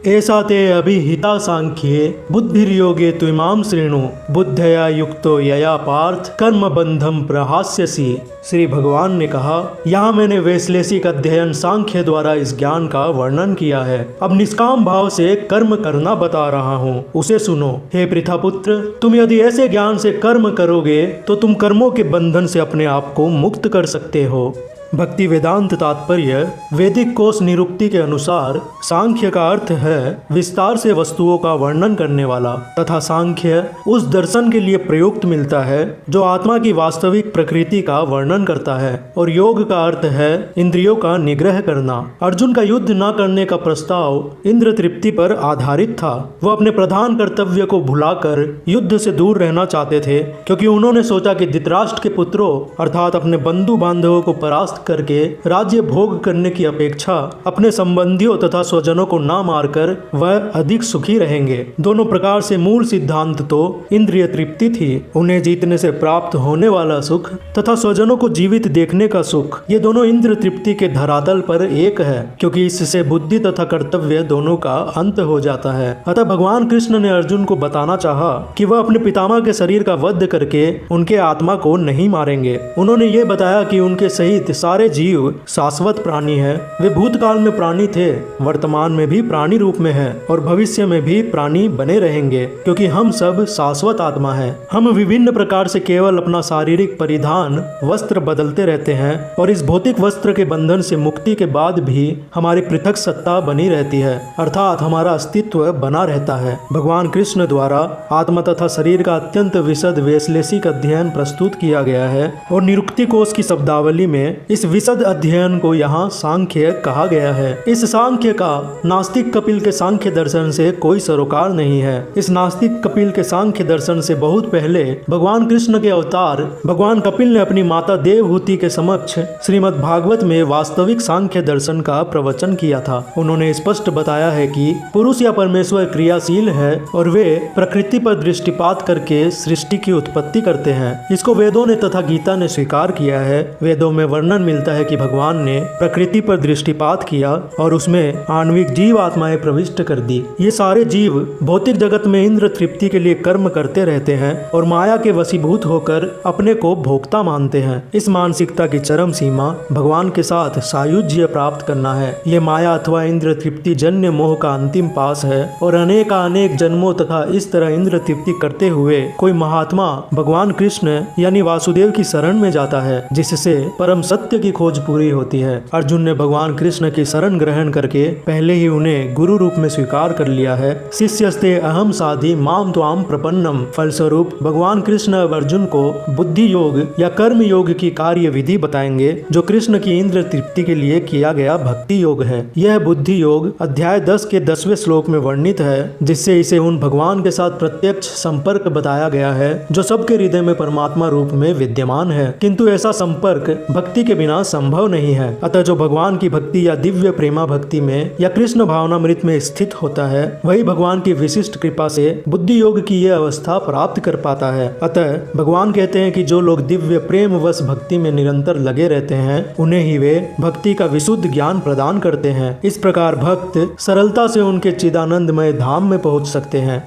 एषा ते अभिहिता सांख्ये बुद्धिर्योगे त्विमां शृणु बुद्धया युक्तो यया पार्थ कर्म बंधम प्रहास्यसि। श्री भगवान ने कहा, यहाँ मैंने वैश्लेषिक अध्ययन सांख्य द्वारा इस ज्ञान का वर्णन किया है। अब निष्काम भाव से कर्म करना बता रहा हूँ, उसे सुनो। हे पृथापुत्र, तुम यदि ऐसे ज्ञान से कर्म करोगे तो तुम कर्मों के बंधन से अपने आप को मुक्त कर सकते हो। भक्ति वेदांत तात्पर्य वैदिक कोश निरुक्ति के अनुसार सांख्य का अर्थ है विस्तार से वस्तुओं का वर्णन करने वाला, तथा सांख्य उस दर्शन के लिए प्रयुक्त मिलता है जो आत्मा की वास्तविक प्रकृति का वर्णन करता है, और योग का अर्थ है इंद्रियों का निग्रह करना। अर्जुन का युद्ध न करने का प्रस्ताव इंद्र तृप्ति पर आधारित था। वह अपने प्रधान कर्तव्य को भुलाकर युद्ध से दूर रहना चाहते थे, क्योंकि उन्होंने सोचा कि धृतराष्ट्र के पुत्रों अर्थात अपने बंधु बांधवों को परास्त करके राज्य भोग करने की अपेक्षा अपने संबंधियों तथा स्वजनों को ना मारकर वह अधिक सुखी रहेंगे। दोनों प्रकार से मूल सिद्धांत तो इंद्रिय तृप्ति थी, उन्हें जीतने से प्राप्त होने वाला सुख तथा स्वजनों को जीवित देखने का सुख, ये दोनों इंद्र तृप्ति के धरातल पर एक है, क्योंकि इससे बुद्धि तथा कर्तव्य दोनों का अंत हो जाता है। अतः भगवान कृष्ण ने अर्जुन को बताना चाहा कि वह अपने पितामह के शरीर का वध करके उनके आत्मा को नहीं मारेंगे। उन्होंने ये बताया कि उनके सहित सारे जीव शाश्वत प्राणी हैं। वे भूतकाल में प्राणी थे, वर्तमान में भी प्राणी रूप में हैं और भविष्य में भी प्राणी बने रहेंगे, क्योंकि हम सब शाश्वत आत्मा हैं। हम विभिन्न प्रकार से केवल अपना शारीरिक परिधान वस्त्र बदलते रहते हैं, और इस भौतिक वस्त्र के बंधन से मुक्ति के बाद भी हमारी पृथक सत्ता बनी रहती है, अर्थात हमारा अस्तित्व बना रहता है। भगवान कृष्ण द्वारा आत्मा तथा शरीर का अत्यंत विशद वैश्लेषिक अध्ययन प्रस्तुत किया गया है, और निरुक्ति कोश की शब्दावली में इस विशद अध्ययन को यहाँ सांख्य कहा गया है। इस सांख्य का नास्तिक कपिल के सांख्य दर्शन से कोई सरोकार नहीं है। इस नास्तिक कपिल के सांख्य दर्शन से बहुत पहले भगवान कृष्ण के अवतार भगवान कपिल ने अपनी माता देवहूति के समक्ष श्रीमद् भागवत में वास्तविक सांख्य दर्शन का प्रवचन किया था। उन्होंने स्पष्ट बताया है कि पुरुष या परमेश्वर क्रियाशील है और वे प्रकृति पर दृष्टिपात करके सृष्टि की उत्पत्ति करते हैं। इसको वेदों ने तथा गीता ने स्वीकार किया है। वेदों में वर्णन मिलता है कि भगवान ने प्रकृति पर दृष्टिपात किया और उसमें आणविक जीव आत्माएं प्रविष्ट कर दी। ये सारे जीव भौतिक जगत में इंद्र तृप्ति के लिए कर्म करते रहते हैं और माया के वशीभूत होकर अपने को भोक्ता मानते हैं। इस मानसिकता की चरम सीमा भगवान के साथ सायुज्य प्राप्त करना है। ये माया अथवा इंद्र तृप्ति जन्य मोह का अंतिम पास है, और अनेक जन्मों तथा इस तरह इंद्र तृप्ति करते हुए कोई महात्मा भगवान कृष्ण यानी वासुदेव की शरण में जाता है, जिससे परम सत्य की खोज पूरी होती है। अर्जुन ने भगवान कृष्ण की शरण ग्रहण करके पहले ही उन्हें गुरु रूप में स्वीकार कर लिया है। शिष्यस्ते अहम साधि माम त्वाम प्रपन्नम। फलस्वरूप भगवान कृष्ण अब अर्जुन को बुद्धि योग या कर्म योग की कार्य विधि बताएंगे, जो कृष्ण की इंद्र तृप्ति के लिए किया गया भक्ति योग है। यह बुद्धि योग अध्याय 10 के 10वें श्लोक में वर्णित है, जिससे इसे उन भगवान के साथ प्रत्यक्ष संपर्क बताया गया है जो सबके हृदय में परमात्मा रूप में विद्यमान है। किंतु ऐसा संपर्क भक्ति के बिना संभव नहीं है। अतः जो भगवान की भक्ति या दिव्य प्रेमा भक्ति में या कृष्ण भावनामृत में स्थित होता है, वही भगवान की विशिष्ट कृपा से बुद्धि योग की यह अवस्था प्राप्त कर पाता है। अतः भगवान कहते हैं कि जो लोग दिव्य प्रेम वश भक्ति में निरंतर लगे रहते हैं, उन्हें ही वे भक्ति का विशुद्ध ज्ञान प्रदान करते हैं। इस प्रकार भक्त सरलता से उनके चिदानंदमय धाम में पहुंच सकते हैं।